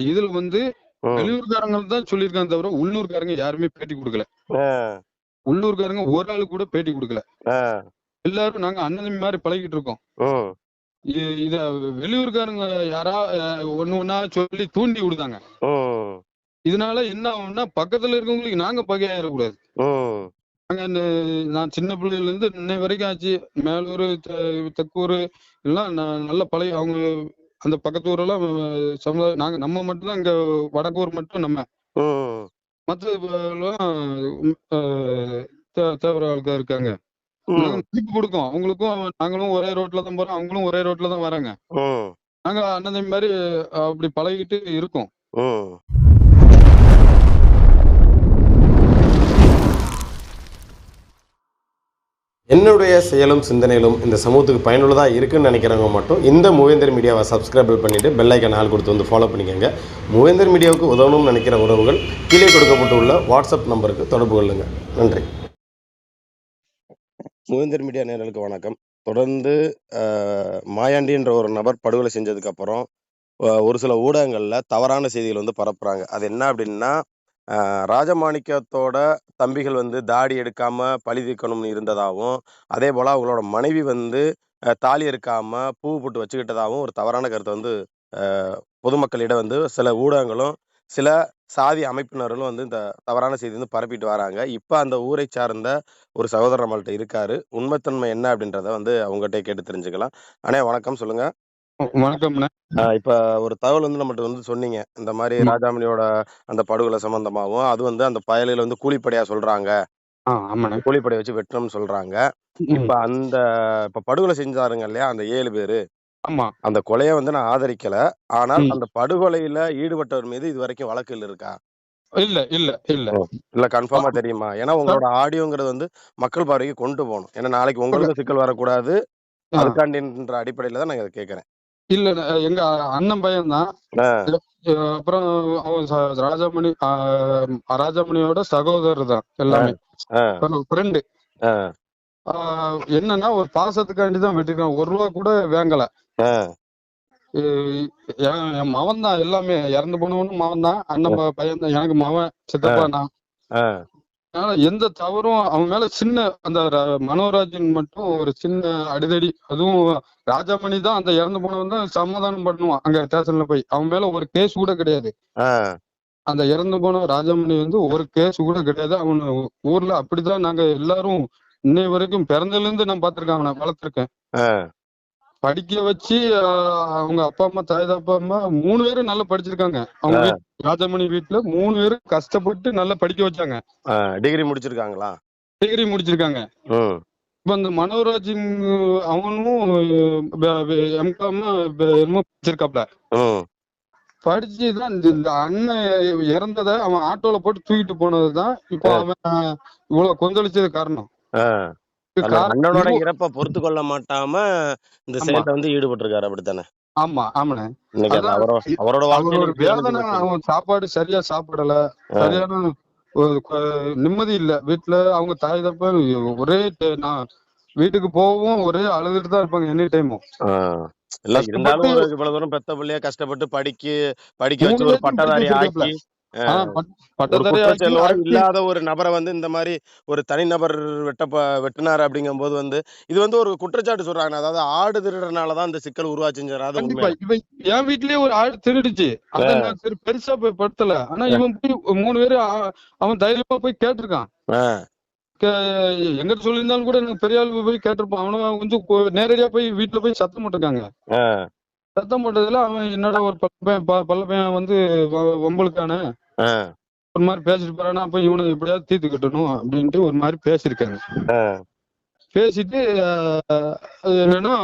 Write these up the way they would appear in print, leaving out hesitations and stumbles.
இதுல வந்து ம். வெளியூர்காரங்க தான் சொல்லியிருக்காங்க தவிர உள்ளூர்காரங்க யாருமே பேட்டி கொடுக்கல. ஆ. உள்ளூர்காரங்க ஒரு ஆளு கூட பேட்டி கொடுக்கல. ஆ. எல்லாரும் நாங்க அண்ணன் தம்பி மாதிரி பழகிட்டு இருக்கோம். ம். இத வெளியூர்காரங்க யாரா ஒண்ணு ஒண்ணா சொல்லி தூண்டி விடுதாங்க. ம். இதனால என்ன ஆகும்னா பக்கத்துல இருக்கவங்களுக்கு நாங்க பகையாயிடக்கூடாது. ம். நாங்க நான் சின்ன பிள்ளையில இருந்து இன்னை வரைக்கும் ஆச்சு. மேலூர், தெக்கூர் எல்லாம் நல்ல பழைய அவங்க அந்த பக்கத்து ஊரெல்லாம் சமுதாயம். நாங்க நம்ம மட்டும் தான் இங்க வடக்கூர் மட்டும் நம்ம. ம். மற்ற தேவர ஆளுக்கா இருக்காங்க. நாங்க ம். மதிப்பு கொடுக்கோம். அவங்களுக்கும் நாங்களும் ஒரே ரோட்ல தான் போறோம். அவங்களும் ஒரே ரோட்ல தான் வராங்க. ம். நாங்க அண்ணன் தம்பி மாதிரி அப்படி பழகிட்டு இருக்கோம். ம். என்னுடைய செயலும் சிந்தனையிலும் இந்த சமூகத்துக்கு பயனுள்ளதாக இருக்குன்னு நினைக்கிறவங்க மட்டும் இந்த மூவேந்தர் மீடியாவை சப்ஸ்கிரைப் பண்ணிவிட்டு பெல் ஐக்கான் ஆல் கொடுத்து வந்து ஃபாலோ பண்ணிக்கோங்க. மூவேந்தர் மீடியாவுக்கு உதவணும்னு நினைக்கிற உறவுகள் கீழே கொடுக்கப்பட்டுள்ள வாட்ஸ்அப் நம்பருக்கு தொடர்பு கொள்ளுங்கள். நன்றி. மூவேந்தர் மீடியா நேயர்களுக்கு வணக்கம். தொடர்ந்து மாயாண்டி என்ற ஒரு நபர் படுகொலை செஞ்சதுக்கப்புறம் ஒரு சில ஊடகங்களில் தவறான செய்திகள் வந்து பரப்புகிறாங்க. அது என்ன அப்படின்னா, ராஜமாணிக்கத்தோட தம்பிகள் வந்து தாடி எடுக்காம பழி தீர்க்கணும்னு இருந்ததாகவும், அதே போல் அவங்களோட மனைவி வந்து தாலி எடுக்காம பூ போட்டு வச்சுக்கிட்டதாகவும் ஒரு தவறான கருத்தை வந்து பொதுமக்களிடம் வந்து சில ஊடகங்களும் சில சாதி அமைப்பினர்களும் வந்து இந்த தவறான செய்தி வந்து பரப்பிட்டு வராங்க. இப்போ அந்த ஊரை சார்ந்த ஒரு சகோதரர் நம்மள்ட்ட இருக்காரு. உண்மைத்தன்மை என்ன அப்படின்றத வந்து அவங்ககிட்ட கேட்டு தெரிஞ்சுக்கலாம். அண்ணே வணக்கம், சொல்லுங்க. வணக்கம்ண்ணே. இப்ப ஒரு தகவல் வந்து நம்மகிட்ட வந்து சொன்னீங்க. இந்த மாதிரி ராஜாமணியோட அந்த படுகொலை சம்பந்தமாவும், அது வந்து அந்த பயலுல வந்து கூலிப்படையா சொல்றாங்க. கூலிப்படை வச்சு வெட்டணும்னு சொல்றாங்க. இப்ப படுகொலை செஞ்சாருங்க இல்லையா அந்த 7 பேரு. ஆமா. அந்த கொலையை வந்து நான் ஆதரிக்கல. ஆனால் அந்த படுகொலையில ஈடுபட்டவர் மீது இது வரைக்கும் வழக்குகள் இருக்கா? இல்ல இல்ல இல்ல இல்ல கன்ஃபார்மா தெரியுமா? ஏன்னா உங்களோட ஆடியோங்கிறது வந்து மக்கள் பார்வைக்கு கொண்டு போகணும். ஏன்னா நாளைக்கு உங்களுக்கு சிக்கல் வரக்கூடாது. அதுக்காண்டின்ற அடிப்படையில தான் நான் இதை கேட்கிறேன். இல்ல எங்க அண்ணன் பையன் தான். அப்புறம் அவன் ராஜாமணியோட சகோதரர் தான் எல்லாமே. ஃப்ரெண்டு. என்னன்னா ஒரு பாசத்துக்காண்டி தான் வெட்டிருக்கான். 1 ரூபா கூட வேங்கல. என் மவன் தான் எல்லாமே. இறந்து போனவனும் மவன் தான். அண்ணன் பையன் தான். எனக்கு மவன், சித்தப்பா நான். அதனால எந்த தவறும் அவன் மேல சின்ன அந்த மனோராஜன் மட்டும் ஒரு சின்ன அடிதடி. அதுவும் ராஜாமணி தான் அந்த இறந்து போனவன் தான் சமாதானம் பண்ணுவான் அங்க ஸ்டேஷன்ல போய். அவன் மேல ஒரு கேஸ் கூட கிடையாது. அந்த இறந்து போன ராஜாமணி வந்து ஒரு கேஸ் கூட கிடையாது. அவன் ஊர்ல அப்படிதான் நாங்க எல்லாரும் இன்னை வரைக்கும் பிறந்ததுல இருந்து நான் பாத்திருக்கேன். அவனை வளர்த்திருக்கேன். படிக்க வச்சு அவங்க அப்பா அம்மா தாய் அப்பா அம்மா 3 பேரும் நல்லா படிச்சிருக்காங்க. அவங்க ராஜாமணி வீட்டுல 3 பேரும் கஷ்டப்பட்டு நல்லா படிக்க வச்சாங்க. டிகிரி முடிச்சிருக்காங்களா? டிகிரி முடிச்சிருக்காங்க. இப்ப இந்த மனோராஜன் அவனும் எம்காம் படிச்சிருக்காப்ல. படிச்சுதான் இந்த அண்ணன் இறந்ததை அவன் ஆட்டோல போட்டு தூக்கிட்டு போனதுதான் இப்போ அவன் இவ்வளவு கொந்தளிச்சது காரணம். அண்ணனோட இறப்ப பொறுத்து கொள்ள மாட்டாம இந்த செயல்ல வந்து ஈடுபட்டிருக்காரு, அப்படித்தானே? ஆமா ஆமாண்ணே. அவரோட வேதனை. அவன் சாப்பாடு சரியா சாப்பிடல. சரியான நிம்மதி இல்ல வீட்டுல. அவங்க தாய் தப்ப ஒரே நான் வீட்டுக்கு போகவும் ஒரே அழுதுட்டு தான் இருப்பாங்க எனி டைமும். இருந்தாலும் இவ்வளவு தூரம் பெத்த பிள்ளைய கஷ்டப்பட்டு படிக்க வச்சு ஒரு பட்டதாரி ஆக்கி இல்லாத ஒரு நபரை வந்து இந்த மாதிரி ஒரு தனிநபர் வெட்டினாரு அப்படிங்கும் போது வந்து இது வந்து ஒரு குற்றச்சாட்டு சொல்றாங்க. அதாவது ஆடு திருடுறதுனாலதான் இந்த சிக்கல் உருவாச்சுங்கிறது. என் வீட்லயே ஒரு ஆடு திருடுச்சு. அதான் சரி பெருசா போய் படுத்தல. ஆனா இவன் போய் 3 பேரு அவன் தைரியமா போய் கேட்டிருக்கான். எங்கிட்ட சொல்லியிருந்தாலும் கூட எனக்கு பெரிய ஆளு போய் கேட்டிருப்பான். அவனும் கொஞ்சம் நேரடியா போய் வீட்டுல போய் சத்தம் போட்டிருக்காங்க. சத்தம் போட்டதுல அவன் என்னடா ஒரு பல்ல பையன் வந்து வம்பளுக்கான ஒரு மாதிரி பேசிட்டு போறானா, அப்ப இவனை எப்படியாவது தீர்த்து கட்டணும் அப்படின்ட்டு ஒரு மாதிரி பேசியிருக்காங்க. பேசிட்டு என்னன்னா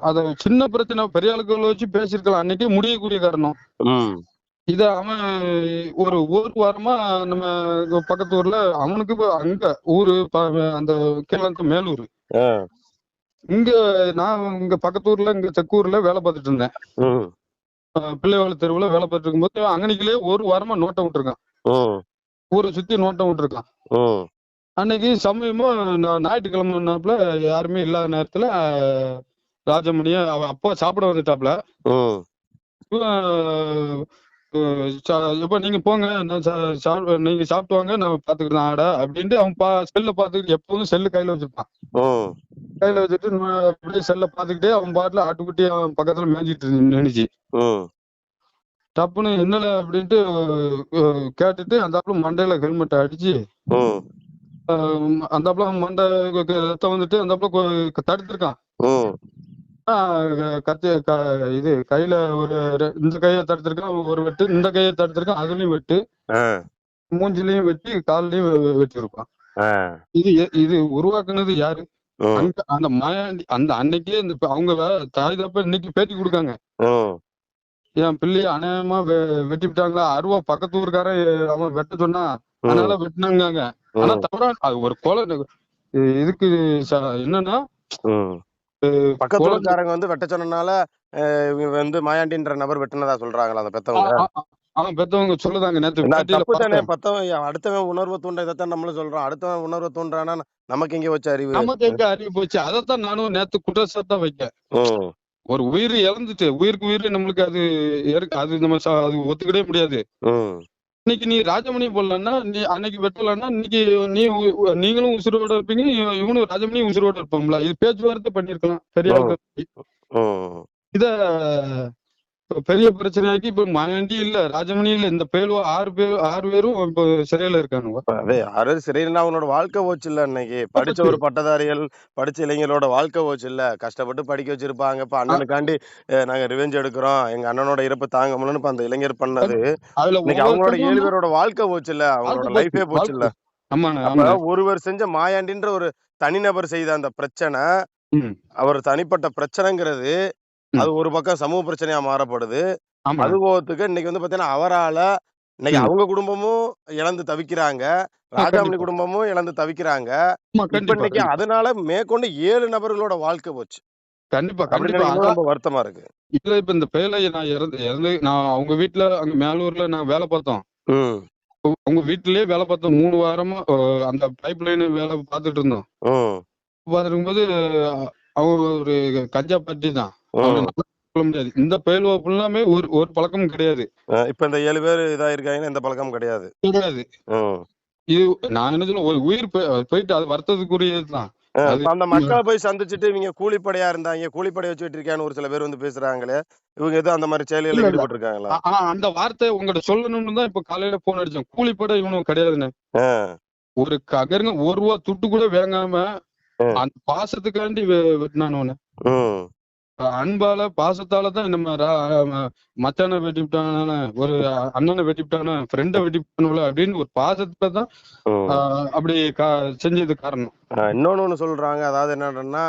அத சின்ன பிரச்சனை பெரிய ஆளுக்களை வச்சு பேசிருக்கலாம். அன்னைக்கே முடியக்கூடிய காரணம். இத அவன் ஒரு வாரமா நம்ம பக்கத்து ஊர்ல அவனுக்கு அங்க ஊரு அந்த கேரளத்து மேலூர். இங்க நான் இங்க பக்கத்து ஊர்ல இங்க தெக்கூர்ல வேலை பார்த்துட்டு இருந்தேன். பிள்ளைவாழ் தெருவுல வேலை பார்த்துட்டு இருக்கும்போது அங்கனிக்கிலே 1 வாரமா நோட்டம் விட்டுருக்கான். ஊரை சுத்தி நோட்டம் விட்டுருக்கான். அன்னைக்கு சமயமா ஞாயிற்றுக்கிழமைனாப்புல யாருமே இல்லாத நேரத்துல ராஜமணிய அவன் அப்பா சாப்பிட வந்துட்டாப்ல. எப்ப நீங்க போங்க, நீங்க சாப்பிட்டு வாங்க, நான் பாத்துக்கிறேன் ஆடை அப்படின்ட்டு அவன் செல்ல பாத்துக்கிட்டு எப்போதும் செல்லு கையில வச்சிருப்பான். கையில வச்சுட்டு அப்படியே செல்ல பாத்துக்கிட்டே அவன் பாட்டுல ஆட்டுக்குட்டி அவன் பக்கத்துல மேய்ஞ்சிட்டு நினைச்சு டப்புன்னு என்னல அப்படின்ட்டு கேட்டுட்டு அந்த மண்டையில ஹெல்மெட் அடிச்சு அந்த மண்டை ரத்தம் வந்துட்டு அந்த தடுத்திருக்கான். இது கையில இந்த கையை தடுத்திருக்கான் ஒரு வெட்டு, இந்த கையை தடுத்திருக்கான் அதுலயும் வெட்டு, மூஞ்சிலையும் வெட்டி கால்லயும் வெட்டிருப்பான். இது உருவாக்குனது யாரு? அந்த மாயாண்டி அந்த அன்னைக்கே அவங்க தாய் தப்ப இன்னைக்கு பேட்டி கொடுக்காங்க. என் பிள்ளைய அநியாயமா வெட்டி விட்டாங்களா, அருவா பக்கத்து ஊருக்காரன் அவன் வெட்ட சொன்னா அதனால வெட்டினாங்க. ஆனா தவிர அது ஒரு கொலை. இதுக்கு என்னன்னா பக்கத்து ஊருக்காரங்க வந்து வெட்ட சொன்னனால மாயாண்டின்ற நபர் வெட்டினதா சொல்றாங்களா அந்த பெத்தவங்க? அவன் பெத்தவங்க சொல்லுதாங்க. நேத்து அடுத்தவன் உணர்வு தூண்ட இதைத்தான் நம்மளும் சொல்றோம். அடுத்தவன் உணர்வு தூண்டானா நமக்கு எங்க வச்சு அறிவு? நமக்கு எங்க அறிவு போச்சு? அதைத்தான் நானும் நேத்து குற்றச்சாட்டா வைக்க. ஒரு உயிர் இழந்துட்டு உயிருக்கு உயிர் நம்மளுக்கு அது நம்ம அது ஒத்துக்கிடவே முடியாது. இன்னைக்கு நீ ராஜமணி போடலன்னா, நீ அன்னைக்கு வெட்டலன்னா இன்னைக்கு நீங்களும் உசுரோட இருப்பீங்க, இவனும் ராஜமணியும் உசுரோட இருப்போம்ல. இது பேச்சுவார்த்தை பண்ணிருக்கலாம் பெரிய இத பெரிய பிரச்சனையாக்கி இப்ப மாயாண்டி இல்ல, ராஜமணி இல்ல, இந்த ஆறு பேரும் இப்ப சிறையில இருக்கானுங்க. அதே 6 சிறையில அவனோட வாழ்க்கை போச்சு இல்ல. இன்னைக்கு படிச்ச ஒரு பட்டதாரிகள், படிச்ச இளைஞரோட வாழ்க்கை போச்சு இல்ல. கஷ்டப்பட்டு படிக்க வச்சிருப்பாங்க. இப்ப அண்ணனுக்காண்டி நாங்க ரிவெஞ்ச் எடுக்கிறோம், எங்க அண்ணனோட இறப்பு தாங்க முடியலன்னு இப்ப அந்த இளைஞர் பண்ணது இன்னைக்கு அவங்களோட 7 பேரோட வாழ்க்கை போச்சு இல்ல. அவங்களோட லைஃபே போச்சு இல்ல. அப்ப ஒருவர் செஞ்ச மாயாண்டின்ற ஒரு தனிநபர் செய்த அந்த பிரச்சனை, அவர் தனிப்பட்ட பிரச்சனைங்கிறது அது ஒரு பக்கம் சமூக பிரச்சனையா மாறப்படுது. அதுபோகத்துக்கு இன்னைக்கு வந்து பாத்தீங்கன்னா அவரால இன்னைக்கு அவங்க குடும்பமும் இழந்து தவிக்கிறாங்க, ராஜாமணி குடும்பமும் இழந்து தவிக்கிறாங்க. இப்ப இன்னைக்கு அதனால மேற்கொண்டு 7 நபர்களோட வாழ்க்கை போச்சு. கண்டிப்பா ரொம்ப வருத்தமா இருக்கு. இல்ல இப்ப இந்த பேலை நான் அவங்க வீட்டுல அங்க மேலூர்ல நான் வேலை பார்த்தோம். உங்க வீட்டுலயே வேலை பார்த்தோம் 3 வாரமா. அந்த பைப் லைன் வேலை பார்த்துட்டு இருந்தோம். பார்த்துருக்கும்போது அவங்க ஒரு கஞ்சா பாட்டி தான். சொல்ல முடியாது. இந்த பயில்வா ஃபுல்லாமே ஒரு பழக்கமும் கிடையாது. இப்ப இந்த 7 பேர் இதாயிருக்காங்கன்னா எந்த பழக்கமும் கிடையாது. இது நான் என்ன சொல்ல, ஒரு உயிர் போயிட்டு அது வருத்தத்துக்குரியதுதான். அந்த மக்களை போய் சந்திச்சுட்டு இவங்க கூலிப்படையா இருந்தாங்க, கூலிப்படை வச்சுட்டு இருக்கான்னு ஒரு சில பேர் வந்து பேசுறாங்களே, இவங்க எதுவும் அந்த மாதிரி செயல்களில் ஈடுபட்டு இருக்காங்களா? அந்த வார்த்தை உங்கள்கிட்ட சொல்லணும்னு தான் இப்ப காலையில போன் அடிச்சோம். கூலிப்படை இவனும் கிடையாதுன்னு. ஒரு ககருங்க 1 ரூபா துட்டு கூட வேங்காம அந்த பாசத்துக்காண்டி வெட்டினானு. அன்பால பாசத்தாலதான் நம்ம மச்சான வெட்டி விட்டான, ஒரு அண்ணனை வெட்டி விட்டான, ஃப்ரெண்ட வெட்டி விட்டானுல அப்படின்னு ஒரு பாசத்துலதான் அப்படி செஞ்சது காரணம். இன்னொன்னு சொல்றாங்க, அதாவது என்னன்னா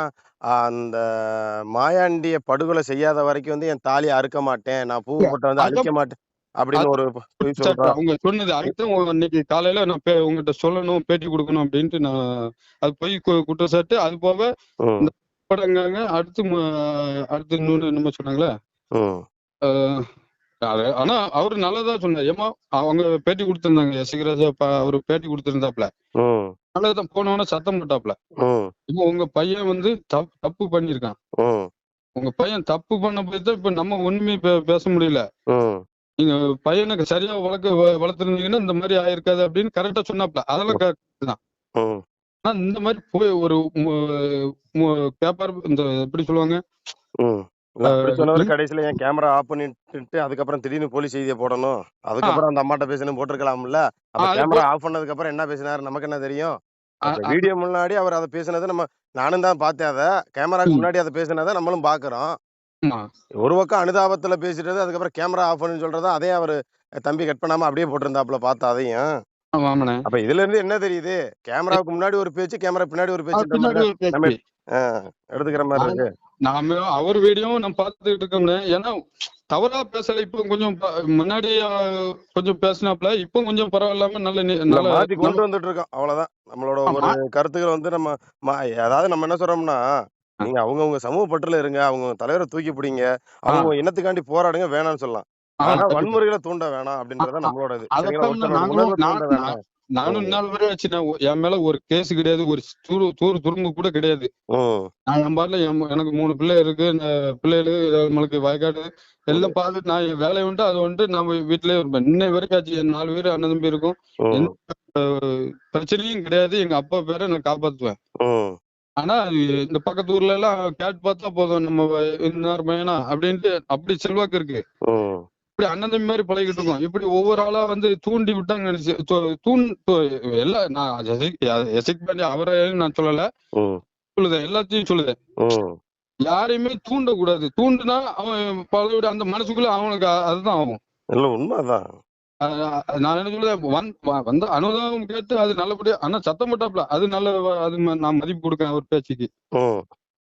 அந்த மாயாண்டிய படுகொலை செய்யாத வரைக்கும் வந்து என் தாலியை அறுக்க மாட்டேன், நான் பூ போட்ட வந்து அழிக்க மாட்டேன் அப்படின்னு ஒரு அவங்க சொன்னது. அதுதான் இன்னைக்கு காலையில நான் உங்ககிட்ட சொல்லணும், பேட்டி கொடுக்கணும் அப்படின்ட்டு நான் அது போய் குற்றச்சாட்டு. அது போக படங்காங்க அடுத்து இன்னொன்னு என்னமோ சொன்னாங்களே. ஆனா அவரு நல்லதா சொன்னார். ஏமா அவங்க பேட்டி கொடுத்திருந்தாங்க, எசகிராஜா அவரு பேட்டி கொடுத்திருந்தாப்ல. நல்லதான். போனவன சத்தம் போட்டாப்ல. இப்போ உங்க பையன் வந்து தப்பு பண்ணிருக்கான். உங்க பையன் தப்பு பண்ண போய் தான் இப்ப நம்ம ஒண்ணுமே பேச முடியல. நீங்க பையனுக்கு சரியா வளர்த்துருந்தீங்கன்னா இந்த மாதிரி ஆயிருக்காது அப்படின்னு கரெக்டா சொன்னாப்ல. அதெல்லாம் கரெக்ட் தான். ஆனா இந்த மாதிரி போய் ஒரு பேப்பர் இந்த எப்படி சொல்லுவாங்க, கடைசியில என் கேமரா ஆஃப் பண்ணிட்டு அதுக்கப்புறம் திடீர்னு போலீஸ் செய்தியை போடணும், அதுக்கப்புறம் அந்த அம்மாட்ட பேசணும் போட்டிருக்கலாம்ல. அப்ப கேமரா ஆஃப் பண்ணதுக்கு அப்புறம் என்ன பேசினாரு நமக்கு என்ன தெரியும்? வீடியோ முன்னாடி அவர் அதை பேசினதை நானும் தான் பார்த்தேன். அதை கேமராக்கு முன்னாடி அதை பேசினதை நம்மளும் பாக்குறோம். ஒரு பக்கம் அனுதாபத்துல பேசிட்டது, அதுக்கப்புறம் கேமரா ஆஃப் பண்ணு சொல்றது, அதே அவரு தம்பி கட் பண்ணாம அப்படியே போட்டிருந்தாப்புல பார்த்தா அதையும். அப்ப இதுல இருந்து என்ன தெரியுது? கேமராவுக்கு முன்னாடி ஒரு பேச்சு, கேமரா பின்னாடி ஒரு பேச்சு எடுத்துக்கிற மாதிரி இருக்கு. நாம அவர் வீடியோவும் நான் பார்த்துட்டு இருக்கோம்னு. ஏன்னா தவறா பேசல. இப்ப கொஞ்சம் முன்னாடி கொஞ்சம் பேசினாப்ல, இப்ப கொஞ்சம் பரவாயில்லாம நல்ல மாத்தி கொண்டு வந்துட்டு இருக்கோம். அவ்வளவுதான் நம்மளோட ஒரு கருத்துக்கள் வந்து நம்ம அதாவது நம்ம என்ன சொல்றோம்னா, நீங்க அவங்கவுங்க சமூக பற்றுல இருங்க, அவங்க தலைவரை தூக்கி பிடிங்க, அவங்க இனத்துக்காண்டி போராடுங்க, வேணாம்னு சொல்லலாம். ஆனா வன்முறைகளை தூண்ட வேணாம் அப்படின்றத நம்மளோட இது. நானும் இந்நாள் வரை ஆச்சு. என் மேல ஒரு கேஸ் கிடையாது, ஒரு துரும்பு கூட கிடையாது. நான் என் பாட்டுல எனக்கு 3 பிள்ளை இருக்கு. பிள்ளைகளு நம்மளுக்கு வயக்காடு எல்லாம் பார்த்துட்டு நான் என் வேலையை வந்துட்டு அது வந்துட்டு நம்ம வீட்டிலேயே இருப்பேன். இன்னை வரைக்கும் ஆச்சு. என் 4 பேர் அண்ணன் தம்பி இருக்கும். எந்த பிரச்சனையும் கிடையாது. எங்க அப்பா பேரை நான் காப்பாத்துவேன். ஆனா இந்த பக்கத்து ஊர்ல எல்லாம் கேட்டு பார்த்தா போதும், நம்ம இன்னார் பையனா அப்படின்ட்டு அப்படி செல்வாக்கு இருக்கு. இப்படி அண்ணன் தம்பி மாதிரி பழகிட்டு இருக்கோம். இப்படி ஒவ்வொரு ஆளா வந்து தூண்டி விட்டாங்க. எல்லாம் நான் எசிக் பண்ணி அவரையும் நான் சொல்லல, சொல்லுதேன், எல்லாத்தையும் சொல்லுதேன். யாரையுமே தூண்டக்கூடாது. தூண்டுனா அவன் பழைய அந்த மனசுக்குள்ள அவனுக்கு அதுதான் ஆகும். உண்மைதான். நான் என்ன சொல்லுவேன், வந்து அனுதாபம் கேட்டு அது நல்லபடியா, ஆனா சத்தம் போட்டாப்ல அது நல்ல, அது நான் மதிப்பு கொடுக்கேன் ஒரு பேச்சுக்கு.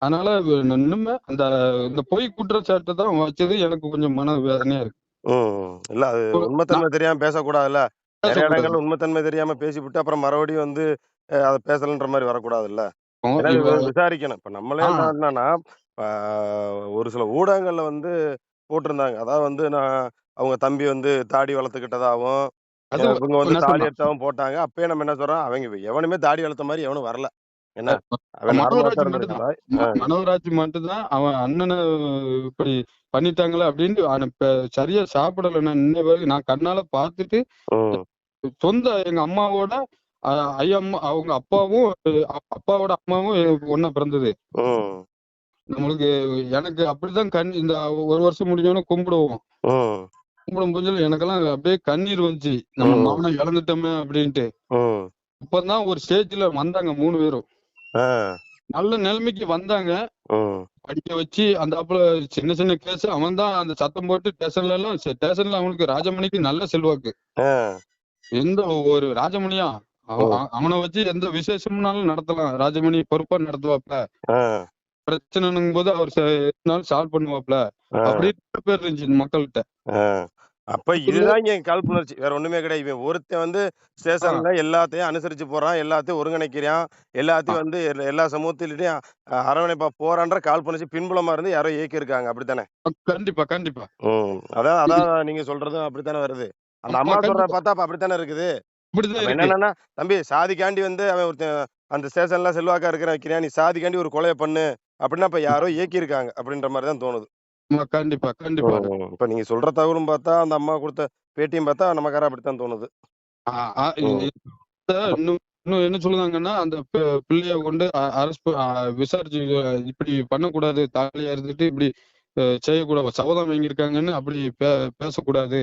அதனால இன்னுமே இந்த பொய் குற்றச்சாட்டை தான் வச்சது எனக்கு கொஞ்சம் மன வேதனையா இருக்கு. இல்ல அது உண்மைத்தன்மை தெரியாம பேசக்கூடாதுல்ல. நிறைய இடங்கள்ல உண்மைத்தன்மை தெரியாம பேசிவிட்டு அப்புறம் மறுபடியும் வந்து அதை பேசலன்ற மாதிரி வரக்கூடாதுல்ல. விசாரிக்கணும். இப்ப நம்மளே என்னன்னா ஒரு சில ஊடகங்கள்ல வந்து போட்டிருந்தாங்க. அதாவது வந்து அவங்க தம்பி வந்து தாடி வளர்த்துக்கிட்டதாவும் இவங்க வந்து தாடி எடுத்தாவும் போட்டாங்க. அப்பயே நம்ம என்ன சொல்றோம், அவங்க எவனுமே தாடி வளர்த்த மாதிரி எவனும் வரல. என்ன மனோராஜ் மட்டும்தான் அவன் அண்ணனை இப்படி பண்ணிட்டாங்களே அப்படின்னு சரியா சாப்பிடல. நான் கண்ணால பார்த்துட்டு சொந்த எங்க அம்மாவோட அவங்க அப்பாவோட அம்மாவும் ஒன்னா பிறந்தது. நம்மளுக்கு எனக்கு அப்படிதான் இந்த ஒரு வருஷம் முடிஞ்சோன்னு கும்பிடுவோம். கும்பிடும் போது எனக்கெல்லாம் அப்படியே கண்ணீர் வந்துச்சு, நம்ம மாமனை இழந்துட்டோமே அப்படின்ட்டு. அப்பதான் ஒரு ஸ்டேஜ்ல வந்தாங்க 3 பேரும், நல்ல நிலைமைக்கு வந்தாங்க. படிக்க வச்சு அந்த சின்ன சின்ன கேஸ் அவன் தான் அந்த சத்தம் போட்டு ஸ்டேஷன்ல அவனுக்கு ராஜமணிக்கு நல்ல செல்வாக்கு. எந்த ஒரு ராஜமணியா அவனை வச்சு எந்த விசேஷம்னாலும் நடத்தலாம். ராஜமணி பொறுப்பா நடத்துவாப்ல. பிரச்சனைங்கும் போது அவர் சால்வ் பண்ணுவாப்ல. அப்படின்னு பேர் இருந்துச்சு மக்கள்கிட்ட. அப்ப இதுதான் என் காழ்ப்புணர்ச்சி, வேற ஒண்ணுமே கிடையாது. இவன் ஒருத்தன் வந்து ஸ்டேஷன்ல எல்லாத்தையும் அனுசரிச்சு போறான், எல்லாத்தையும் ஒருங்கிணைக்கிறான், எல்லாத்தையும் வந்து எல்லா சமூகத்திலையும் அரவணைப்பா போறான்ற காழ்ப்புணர்ச்சி பின்புலமா இருந்து யாரோ இயக்கி இருக்காங்க. அப்படித்தானே? கண்டிப்பா கண்டிப்பா. அதான் நீங்க சொல்றதும் அப்படித்தானே வருது. அந்த அம்மா சொல்ற பார்த்தா அப்ப அப்படித்தானே இருக்குது. என்னன்னா தம்பி சாதிக்காண்டி வந்து அவன் ஒருத்தன் அந்த ஸ்டேஷன்ல செல்வாக்கா வைக்கிறான், நீ சாதிக்காண்டி ஒரு கொலையை பண்ணு அப்படின்னா இப்ப யாரோ இயக்கி இருக்காங்க அப்படின்ற மாதிரிதான் தோணுது. கண்டிப்பா கண்டிப்பா. இப்ப நீங்க சொல்ற தகவலும் பார்த்தா, அந்த அம்மா கொடுத்த பேட்டியும் பார்த்தா நமக்கார அப்படித்தான் தோணுது. இன்னும் என்ன சொல்லுவாங்கன்னா, அந்த பிள்ளைய கொண்டு அரசு விசாரிச்சு இப்படி பண்ணக்கூடாது, தாலியா இருந்துட்டு இப்படி செய்யக்கூடாது, சபதம் வாங்கியிருக்காங்கன்னு அப்படி பேசக்கூடாது,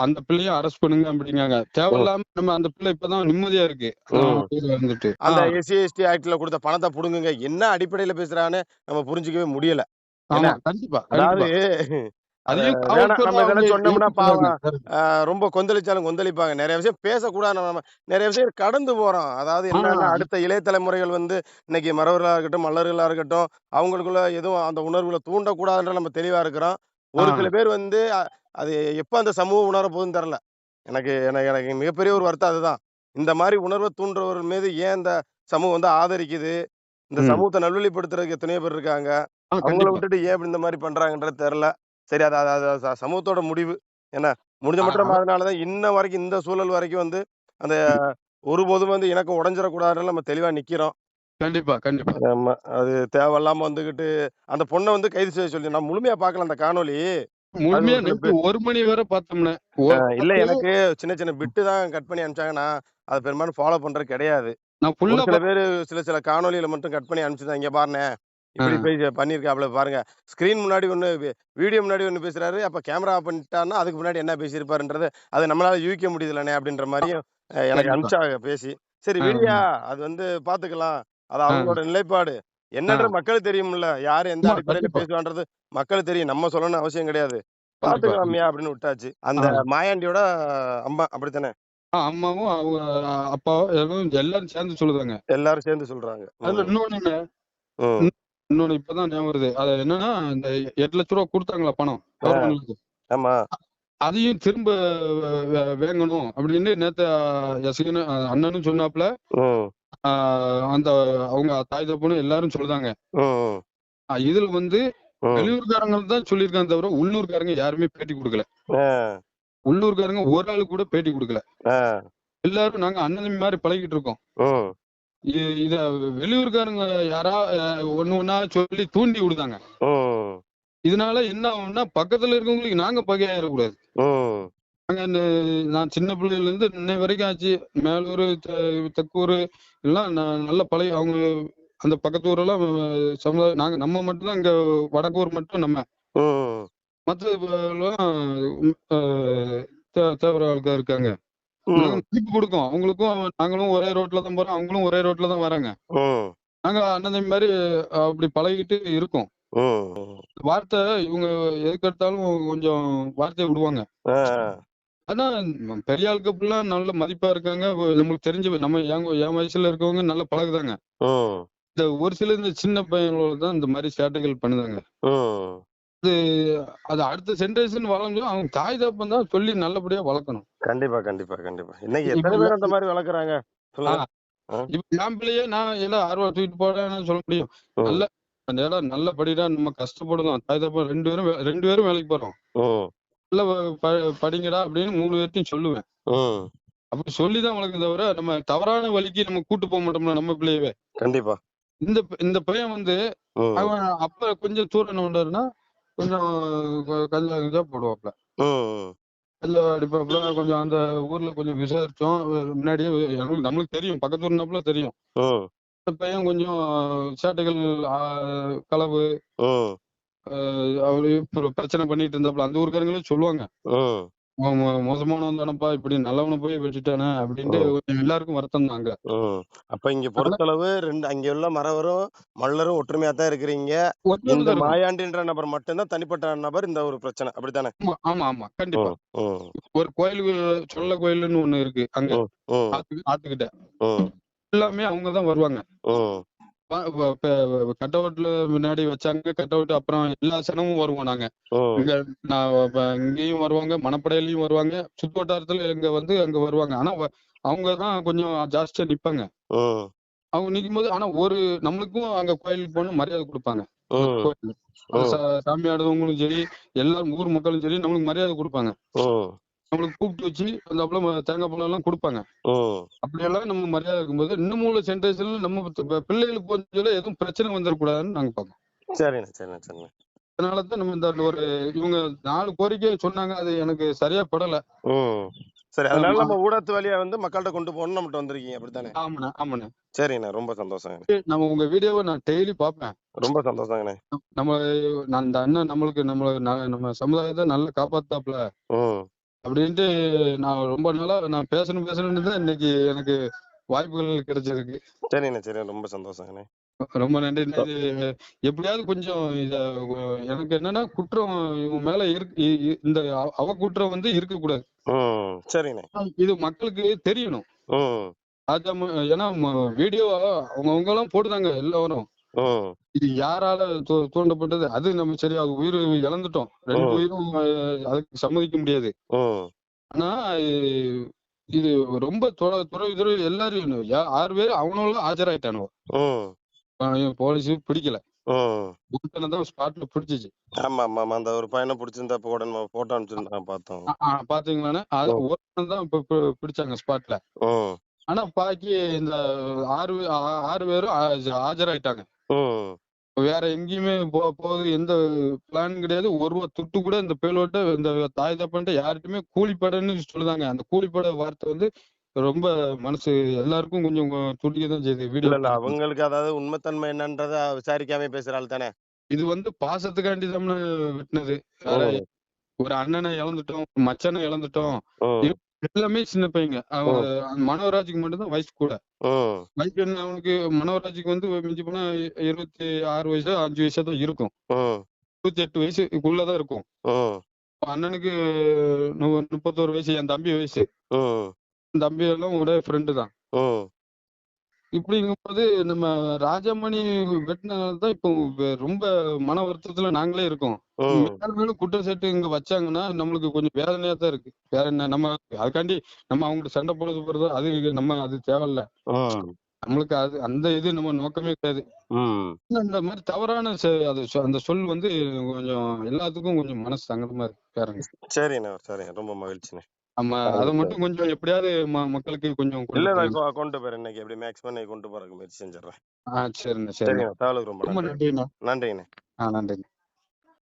அந்த பிள்ளைய அரெஸ்ட் பண்ணுங்க அப்படிங்காங்க. தேவையில்லாம நம்ம அந்த பிள்ளை இப்பதான் நிம்மதியா இருக்கு. வந்துட்டு அந்த எஸ்சி எஸ்டி ஆக்ட்ல கொடுத்த பணத்தை புடுங்குங்க, என்ன அடிப்படையில பேசுறான்னு நம்ம புரிஞ்சுக்கவே முடியல. கண்டிப்பா. அதாவது நம்ம இதெல்லாம் சொன்னோம்னா பாவம் ரொம்ப கொந்தளிச்சாலும் கொந்தளிப்பாங்க. நிறைய விஷயம் பேசக்கூடாது, நம்ம நிறைய விஷயம் கடந்து போறோம். அதாவது என்னன்னா அடுத்த இளைய தலைமுறைகள் வந்து இன்னைக்கு மறவர்களா இருக்கட்டும், மல்லர்களா இருக்கட்டும், அவங்களுக்குள்ள எதுவும் அந்த உணர்வுகளை தூண்டக்கூடாதுன்ற நம்ம தெளிவா இருக்கிறோம். ஒரு சில பேர் வந்து அது எப்ப அந்த சமூக உணர போகுதுன்னு தெரியல. எனக்கு எனக்கு மிகப்பெரிய ஒரு வருத்தம் அதுதான். இந்த மாதிரி உணர்வை தூண்டுறவர்கள் மீது ஏன் இந்த சமூகம் வந்து ஆதரிக்குது? இந்த சமூகத்தை நல்வழிப்படுத்துறதுக்கு எத்தனையோ பேர் இருக்காங்க. அவங்கள விட்டுட்டு ஏன் இப்படி இந்த மாதிரி பண்றாங்கன்றது தெரியல. சரி, அது சமூகத்தோட முடிவு. என்ன முடிஞ்ச மட்டும் அதனாலதான் இன்ன வரைக்கும் இந்த சூழல் வரைக்கும் வந்து அந்த ஒருபோதும் வந்து இணக்கம் உடைஞ்சிடக்கூடாதுன்னு நம்ம தெளிவா நிக்கிறோம். கண்டிப்பா கண்டிப்பா. ஆமா, அது தேவையில்லாம வந்துகிட்டு அந்த பொண்ணை வந்து கைது செய்ய சொல்லி நான் முழுமையா பார்க்கல அந்த காணொலி. முழுமையா 1 மணி வரை பார்த்தோம்னா இல்ல, எனக்கு சின்ன சின்ன பிட்டு தான் கட் பண்ணி அனுப்பிச்சாங்க. நான் அதை பெரும்பாலும் ஃபாலோ பண்றது கிடையாது. சில பேரு சில காணொலியில மட்டும் கட் பண்ணி அனுப்பிச்சுதான், இங்க பாருங்க இப்படி பண்ணிருக்காப்ல பாருங்க, ஸ்கிரீன் முன்னாடி ஒண்ணு வீடியோ முன்னாடி ஒண்ணு பேசுறாரு, அப்ப கேமரா ஆஃப் பண்ணிட்டாருன்னா அதுக்கு முன்னாடி என்ன பேசியிருப்பாருன்றது அது நம்மளால யூகிக்க முடியுதுலனே அப்படின்ற மாதிரியும் எனக்கு அனுப்பிச்சாங்க பேசி. சரி வீடியா, அது வந்து பாத்துக்கலாம், அது அவங்களோட நிலைப்பாடு என்னன்ற மக்களுக்கு தெரியும்ல, யாரு எந்த அடிப்படையில பேசுவான்றது மக்களுக்கு தெரியும், நம்ம சொல்லணும்னு அவசியம் கிடையாது. பாத்துக்கலாம்யா அப்படின்னு விட்டாச்சு. அந்த மாயாண்டியோட அம்மா அப்படித்தானே? அம்மாவும் அவங்க அப்பாவும் எல்லாரும் சேர்ந்து சொல்லுதாங்க. எல்லாரும் சேர்ந்து சொல்றாங்க. அதுல இன்னொன்னு இப்பதான் ஞாபகம் வருது. அது என்னன்னா, இந்த 8 லட்ச ரூபா கொடுத்தாங்களா பணம் கவர்மெண்ட்க்கு. ஆமா, அதையும் திரும்ப வேங்கணும் அப்படின்னு நேத்து அண்ணனும் சொன்னாப்ல. அந்த அவங்க தாய் தப்புன்னு எல்லாரும் சொல்லுதாங்க. இதுல வந்து வெளியூர்காரங்க தான் சொல்லியிருக்காங்க தவிர உள்ளூர்காரங்க யாருமே பேட்டி கொடுக்கல. உள்ளூர்காரங்க ஒரு ஆளு கூட பேட்டி கொடுக்கல. எல்லாரும் நாங்க அண்ணன் தம்பி மாதிரி பழகிட்டு இருக்கோம். ம். இத வெளியூர்காரங்க யாரா ஒண்ணு ஒண்ணா சொல்லி தூண்டி விடுதாங்க. ம். இதனால என்ன ஆகும்னா பக்கத்துல இருக்கவங்களுக்கு நாங்க பகையாயிடக்கூடாது. ம். நாங்க நான் சின்ன பிள்ளையில இருந்து இன்னை வரைக்கும் ஆச்சு. மேலூர், தெக்கூர் எல்லாம் நல்ல பழைய அவங்க அந்த பக்கத்து ஊரெல்லாம் சமுதாயம் நாங்க நம்ம மட்டும் தான் இங்க வடக்கூர் மட்டும் நம்ம. ம். மத்த தேவர ஆட்கள் இருக்காங்க. நாங்க ம். மதிப்பு குடுக்கோம். அவங்களுக்கும் நாங்களும் ஒரே ரோட்ல தான் போறோம். அவங்களும் ஒரே ரோட்ல தான் வராங்க. ம். நாங்க அண்ணன் தம்பி மாரி அப்படி பழகிட்டு இருக்கோம். ம். வார்த்தை இவங்க எதுக்கெடுத்தாலும் கொஞ்சம் வார்த்தைய விடுவாங்க. ஆ. ஆனா பெரிய ஆளுக்கு அப்படிலாம் நல்ல மதிப்பா இருக்காங்க. நம்மளுக்கு தெரிஞ்ச நம்ம என் வயசுல இருக்கவங்க நல்லா பழகுதாங்க. ம். இந்த ஒரு சில இந்த சின்ன பையன்களோட தான் இந்த மாரி சேட்டைகள் பண்ணுதாங்க. ம். அது அது அடுத்த ஜெனரேஷன் வளர்ந்தும் அவங்க தாய் தகப்பன் தான் சொல்லி நல்லபடியா வளர்க்கணும். கண்டிப்பா, கண்டிப்பா, கண்டிப்பா. இன்னைக்கு இப்ப எத்தன பேர் அந்த மாரி வளர்க்குறாங்க? ஆ சொல்லுங்க. அ. இப்ப என் பிள்ளையே நான் எல்லாம் ஆர்வம் தூக்கிட்டு போறேன்னு சொல்ல முடியும். ம். நல்ல அந்த நல்ல படிடா நம்ம கஷ்டப்படுறோம். தாய் தகப்பன் 2 பேரும் வேலைக்கு போறோம். ம். நல்ல படிங்கடா அப்படின்னு 3 பேர்ட்டயும் சொல்லுவேன். ம். அப்படி சொல்லி தான் வளர்க்க தவிர நம்ம தவறான வழிக்கு நம்ம கூட்டு போக மாட்டோம்ல நம்ம பிள்ளையவே. கண்டிப்பா. இந்த பையன் வந்து ம். அவன் அப்ப கொஞ்சம் தூரம் என்ன பண்றாருன்னா, கொஞ்சம் கஞ்சா கிஞ்சா போடுவாப்ல. ம். கஞ்சா அடிப்பாப்ல. கொஞ்சம் அந்த ஊர்ல கொஞ்சம் விசாரிச்சோம். முன்னாடியே நம்மளுக்கு தெரியும். பக்கத்து ஊர்னாப்புல தெரியும். ம். இந்த பையன் கொஞ்சம் சேட்டைகள், ஆ களவு, ம். அவரு பிரச்சனை பண்ணிட்டு இருந்தாப்புல. அந்த ஊர்க்காரங்களே சொல்லுவாங்க. ம். அவன் மோசமானவன் தானப்பா, இப்படி நல்லவன போய் வச்சுட்டானே அப்படின்ட்டு ம். கொஞ்சம் எல்லாருக்கும் வருத்தம் தான் அங்க. ம். அப்ப இங்க அதனால பொறுத்தளவு 2 அங்க உள்ள மறவரும், மள்ளரும் ஒற்றுமையா தான் இருக்கிறீங்க. ஒத்துழைப்பு இந்த தான் இருக்கும். மாயாண்டின்ற நபர் மட்டும் தான் தனிப்பட்ட நபர் இந்த ஒரு பிரச்சனை. அப்படித்தானே? ஆமா, ஆமா, ஆமா. கண்டிப்பா. ம். ம். ஒரு கோயிலுக்கு சொல்ல கோயிலுன்னு ஒண்ணு இருக்கு அங்க. ம். ம். ஆத்துக்கிட்ட. ம். எல்லாமே அவங்க தான் வருவாங்க. ம். கட் அவுட்ல முன்னாடி வச்சாங்க. கட் அவுட் அப்புறம் எல்லா சனமும் வருவோம் நாங்க. ம். இங்க நான் இங்கேயும் வருவாங்க, மணப்படையிலயும் வருவாங்க. சுத்து வட்டாரத்துல அங்க வருவாங்க. ஆனா அவங்க தான் கொஞ்சம் ஜாஸ்தியா நிப்பாங்க. ம். அவங்க நிக்கும்போது ஆனா நம்மளுக்கும் அங்க கோயிலுக்கு போனா மரியாதை குடுப்பாங்க. ஒரு ம். கோயில். அது ம். சாமி ஆடுறவங்களும் சரி, எல்லாரும் ஊர் மக்களும் சரி நம்மளுக்கு மரியாதை குடுப்பாங்க. ம். நம்மளுக்கு கூப்பிட்டு வச்சு அந்தாப்புல தேங்காய் பழம் எல்லாம் குடுப்பாங்க. ம். அப்படியெல்லாம் நம்ம மரியாதை இருக்கும்போது, இன்னமும் உள்ள ஜெனரேஷன்ல நம்ம பிள்ளைகளுக்கு கொஞ்சம் எதுவும் பிரச்சனை வந்துடக்கூடாதுன்னு நாங்க பார்ப்போம். சரிண்ணே, சரிண்ணே, சரிண்ணே. அதனால தான் நம்ம இந்த ஒரு இவங்க 4 கோரிக்கை சொன்னாங்க. அது எனக்கு சரியா படல. ம். சரி. அதனால ஆமா. நம்ம ஊடகத்து வழியா வந்து மக்கள்ட்ட கொண்டு போகணும்னு நம்மட்ட வந்திருக்கீங்க. அப்படித்தானே? ஆமாண்ணே, ஆமாண்ணே. சரிண்ணே. ரொம்ப சந்தோஷங்கண்ணே. நம்ம உங்க வீடியோவ நான் டெய்லி பார்ப்பேன். ரொம்ப சந்தோஷங்கண்ணே. நம்ம அந்த அண்ணன் நம்ம சமுதாயத்த நல்லா காப்பாத்தாப்ல ம். அப்படின்ட்டு ரொம்ப நாளா நான் பேசணும்னு தான் இன்னைக்கு எனக்கு வாய்ப்புகள் கிடைச்சிருக்கு. சரிண்ணே, சரிண்ணே. ரொம்ப சந்தோஷங்கண்ணே. ரொம்ப நன்றி. அ. இது எப்படியாவது கொஞ்சம் எனக்கு என்னன்னா குற்றம் இவங்க மேல இருக்கு. இந்த அவ குற்றம் வந்து இருக்கக்கூடாது. ம். சரிண்ணே. இது மக்களுக்கு தெரியணும். ம். அது ஏன்னா வீடியோ அவங்கவங்கலாம் போடுதாங்க எல்லாரும். ம். இது யாரால தூண்டப்பட்டது? அது நம்ம சரி அது உயிர் இழந்துட்டோம். 2 ம். உயிரும் அதுக்கு சம்மதிக்க முடியாது. ம். ஆனா இது ரொம்ப துறவி எல்லாரும் 6 பேர் அவனும் ஆஜராயிட்டானுவோ. ம். போலீஸ் பிடிக்கல. ம். ஒருத்தனை தான் ஸ்பாட்ல பிடிச்சிச்சு. ஆமா, ஆமாமா. அந்த ஒரு பையன புடிச்சிருந்தா இப்ப கூட நம்ம போட்டோ அனுப்பிச்சிருந்தான் பார்த்தோம். பாத்தீங்களாண்ணே? ம். ஒருத்தனை தான் இப்ப பிடிச்சாங்க ஸ்பாட்ல. ம். ஆனா பாக்கி இந்த 6 பேரும் ஆஜராயிட்டாங்க. ம். வேற எங்கேயுமே போகுது எந்த பிளான் கிடையாது. ரூவா துட்டு கூட இந்த பேலோட்ட இந்த தாய் தப்பன்ட்ட யார்கிட்டயுமே கூலிப்படைன்னு சொல்லுதாங்க. அந்த கூலிப்படை வார்த்தை வந்து ரொம்ப மனசு எல்லாருக்கும் கொஞ்சம் துடிக்க தான் செய்யுது வீடியோ இல்ல, இல்ல. பார்க்கும்போது. அவங்களுக்கு அதாவது உண்மைத்தன்மை என்னன்றத விசாரிக்காமயே பேசுற ஆள் தானே? இது வந்து பாசத்துக்காண்டி தாம்னே வெட்டுனது. வேற ம். ஒரு அண்ணனை இழந்துட்டோம், ஒரு மச்சானை இழந்துட்டோம். ம். எல்லாமே சின்ன பையங்க. ம். மனோராஜுக்கு மட்டும் தான் வயசு கூட. ம். வயசு என்ன அவனுக்கு மனோராஜுக்கு வந்து மிஞ்சி போனா 26 வயசோ, 5 வயசோ தான் இருக்கும். ம். 28 வயசுக்குள்ள தான் இருக்கும். ம். அண்ணனுக்கு 31 வயசு. என் தம்பி வயசு. ம். என் தம்பி எல்லாம் ஒரே ஃப்ரெண்டு தான். ம். இப்படிங்கும்போது நம்ம ராஜாமணி வெட்டினதால தான் இப்போ ரொம்ப மன வருத்தத்துல நாங்களே இருக்கோம். ம். மேலும் குற்றச்சாட்டு இங்க வச்சாங்கன்னா நம்மளுக்கு கொஞ்சம் வேதனையா தான் இருக்கு. வேற என்ன நம்ம அதுக்காண்டி நம்ம அவங்கள்ட்ட சண்டை போடுறது அது தேவையில்ல. ம். நம்மளுக்கு அந்த இது நம்ம நோக்கமே கிடையாது. ம். இந்த மாதிரி தவறான அந்த சொல் வந்து கொஞ்சம் எல்லாத்துக்கும் கொஞ்சம் மனசு சங்கடமா இருக்கு. வேறங்க. சரிண்ணே, சரிண்ணே. ரொம்ப மகிழ்ச்சிண்ணே. ஆமா, அதை மட்டும் கொஞ்சம் எப்படியாவது மக்களுக்கு கொஞ்சம் இல்ல கொண்டு நான் போங்க. கொண்டு போறேன் இன்னைக்கு எப்படி மேக்ஸிமம் இன்னைக்கு கொண்டு போறதுக்கு முயற்சி செஞ்சிடறேன். சரிண்ணே, சரிங்க, தகவலுக்கு ரொம்ப ரொம்ப நன்றி. நன்றிண்ணே. நன்றிங்கண்ணே. நன்றிண்ணே.